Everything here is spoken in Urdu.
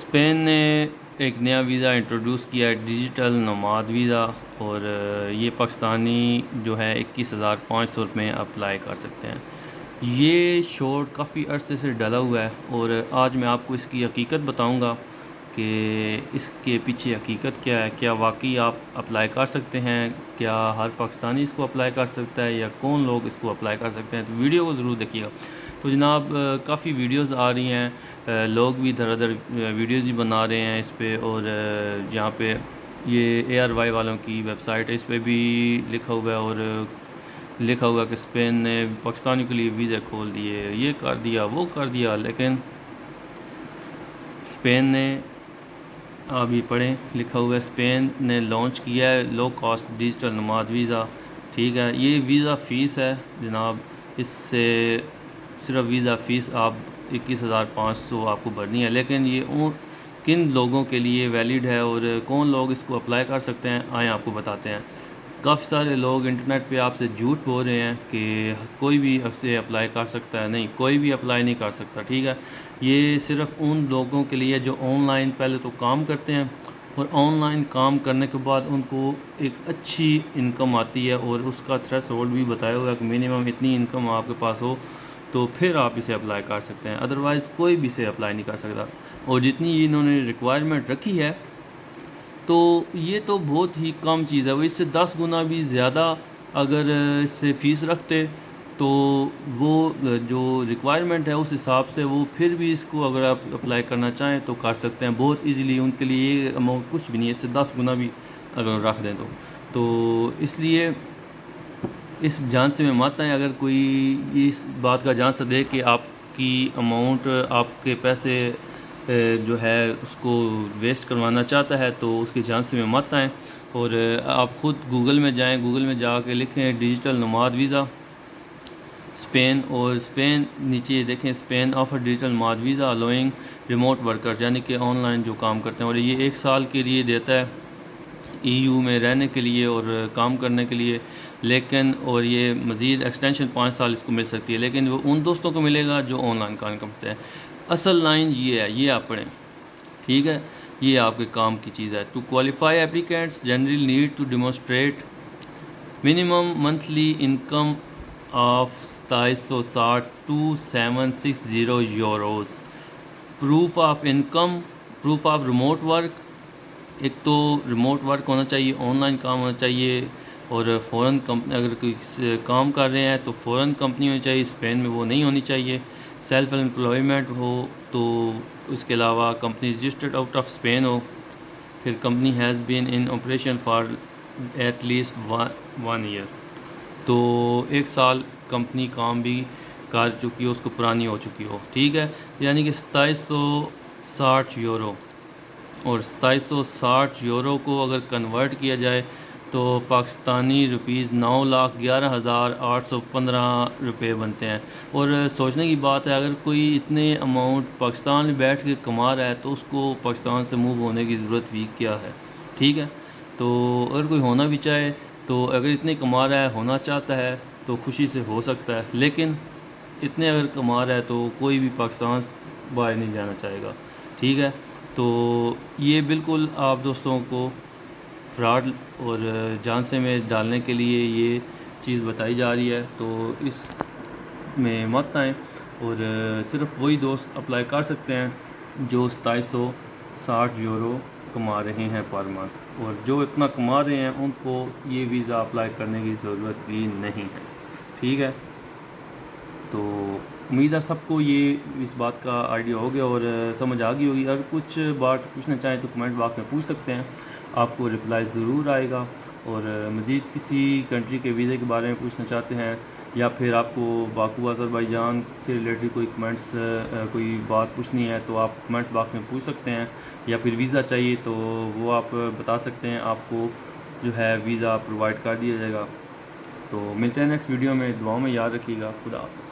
اسپین نے ایک نیا ویزا انٹروڈیوس کیا ہے، ڈیجیٹل نوماد ویزا، اور یہ پاکستانی جو ہے 21,500 روپے اپلائی کر سکتے ہیں۔ یہ شوٹ کافی عرصے سے ڈلا ہوا ہے، اور آج میں آپ کو اس کی حقیقت بتاؤں گا کہ اس کے پیچھے حقیقت کیا ہے۔ کیا واقعی آپ اپلائی کر سکتے ہیں؟ کیا ہر پاکستانی اس کو اپلائی کر سکتا ہے، یا کون لوگ اس کو اپلائی کر سکتے ہیں؟ تو ویڈیو کو ضرور دیکھیے گا۔ تو جناب کافی ویڈیوز آ رہی ہیں، لوگ بھی ادھر ادھر ویڈیوز ہی بنا رہے ہیں اس پہ، اور جہاں پہ یہ ARY والوں کی ویب سائٹ ہے، اس پہ بھی لکھا ہوا ہے، اور لکھا ہوا کہ اسپین نے پاکستانیوں کے لیے ویزے کھول دیے، یہ کر دیا وہ کر دیا۔ لیکن اسپین نے، آپ یہ پڑھیں، لکھا ہوا ہے اسپین نے لانچ کیا ہے low cost digital nomad visa. ٹھیک ہے، یہ ویزا فیس ہے جناب، اس سے صرف ویزا فیس آپ 21,500 آپ کو بھرنی ہے۔ لیکن یہ کن لوگوں کے لیے ویلڈ ہے اور کون لوگ اس کو اپلائی کر سکتے ہیں، آئیں آپ کو بتاتے ہیں۔ کافی سارے لوگ انٹرنیٹ پہ آپ سے جھوٹ بول رہے ہیں کہ کوئی بھی اسے اپلائی کر سکتا ہے، نہیں، کوئی بھی اپلائی نہیں کر سکتا۔ ٹھیک ہے، یہ صرف ان لوگوں کے لیے جو آن لائن پہلے تو کام کرتے ہیں، اور آن لائن کام کرنے کے بعد ان کو ایک اچھی انکم آتی ہے، اور اس کا تھریش ہولڈ بھی بتایا ہوا ہے کہ منیمم اتنی انکم آپ کے پاس ہو تو پھر آپ اسے اپلائی کر سکتے ہیں، ادروائز کوئی بھی اسے اپلائی نہیں کر سکتا۔ اور جتنی انہوں نے ریکوائرمنٹ رکھی ہے، تو یہ تو بہت ہی کم چیز ہے۔ وہ اس سے 10 گنا بھی زیادہ اگر اس سے فیس رکھتے تو وہ جو ریکوائرمنٹ ہے اس حساب سے وہ پھر بھی اس کو اگر آپ اپلائی کرنا چاہیں تو کر سکتے ہیں بہت ایزیلی۔ ان کے لیے یہ اماؤنٹ کچھ بھی نہیں ہے، اس سے 10 گنا بھی اگر رکھ دیں تو اس لیے اس جھانسے میں مت آئیں۔ اگر کوئی اس بات کا جھانسا دے کہ آپ کی اماؤنٹ، آپ کے پیسے جو ہے اس کو ویسٹ کروانا چاہتا ہے، تو اس کے جھانسے میں مت آئیں، اور آپ خود گوگل میں جائیں، گوگل میں جا کے لکھیں ڈیجیٹل نوماد ویزا اسپین، اور اسپین نیچے دیکھیں Spain offer digital nomad visa allowing remote worker, یعنی کہ آن لائن جو کام کرتے ہیں، اور یہ 1 سال کے لیے دیتا ہے EU میں رہنے کے لیے اور کام کرنے کے لیے۔ لیکن اور یہ مزید ایکسٹینشن 5 سال اس کو مل سکتی ہے، لیکن وہ ان دوستوں کو ملے گا جو آن لائن کام کرتے ہیں۔ اصل لائن یہ ہے، یہ آپ پڑھیں، ٹھیک ہے، یہ آپ کے کام کی چیز ہے۔ To qualify applicants generally need to demonstrate minimum monthly income of 2760 to 760 euros, proof of income, proof of remote work, ایک تو ریموٹ ورک ہونا چاہیے، آن لائن کام ہونا چاہیے، اور فورن کمپنی اگر کوئی کام کر رہے ہیں تو فورن کمپنی ہونی چاہیے، اسپین میں وہ نہیں ہونی چاہیے۔ سیلف امپلائمنٹ ہو تو اس کے علاوہ company registered out of Spain ہو، پھر company has been in operation for at least 1 year, تو 1 سال کمپنی کام بھی کر چکی ہو، اس کو پرانی ہو چکی ہو۔ ٹھیک ہے، یعنی کہ 2760 یورو، اور 2760 یورو کو اگر کنورٹ کیا جائے تو پاکستانی روپیز 9,11,815 روپے بنتے ہیں۔ اور سوچنے کی بات ہے، اگر کوئی اتنے اماؤنٹ پاکستان میں بیٹھ کے کما رہا ہے تو اس کو پاکستان سے موو ہونے کی ضرورت بھی کیا ہے؟ ٹھیک ہے، تو اگر کوئی ہونا بھی چاہے تو اگر اتنے کما رہا ہے، ہونا چاہتا ہے تو خوشی سے ہو سکتا ہے، لیکن اتنے اگر کما رہا ہے تو کوئی بھی پاکستان باہر نہیں جانا چاہے گا۔ ٹھیک ہے، تو یہ بالکل آپ دوستوں کو فراڈ اور جھانسے میں ڈالنے کے لیے یہ چیز بتائی جا رہی ہے، تو اس میں مت آئیں، اور صرف وہی دوست اپلائی کر سکتے ہیں جو 2760 یورو کما رہے ہیں پر منتھ، اور جو اتنا کما رہے ہیں ان کو یہ ویزا اپلائی کرنے کی ضرورت بھی نہیں ہے۔ ٹھیک ہے، تو امید ہے سب کو یہ اس بات کا آئیڈیا ہو گیا اور سمجھ آ گئی ہوگی۔ اگر کچھ بات پوچھنا چاہیں تو کمنٹ باکس میں پوچھ سکتے ہیں، آپ کو رپلائی ضرور آئے گا۔ اور مزید کسی کنٹری کے ویزے کے بارے میں پوچھنا چاہتے ہیں، یا پھر آپ کو باکو آذربائیجان سے ریلیٹڈ کوئی بات پوچھنی ہے تو آپ کمنٹ باکس میں پوچھ سکتے ہیں، یا پھر ویزا چاہیے تو وہ آپ بتا سکتے ہیں، آپ کو جو ہے ویزا پرووائڈ کر دیا جائے گا۔ تو ملتے ہیں نیکسٹ ویڈیو میں، دعاؤں میں یاد رکھیے گا۔ خدا حافظ۔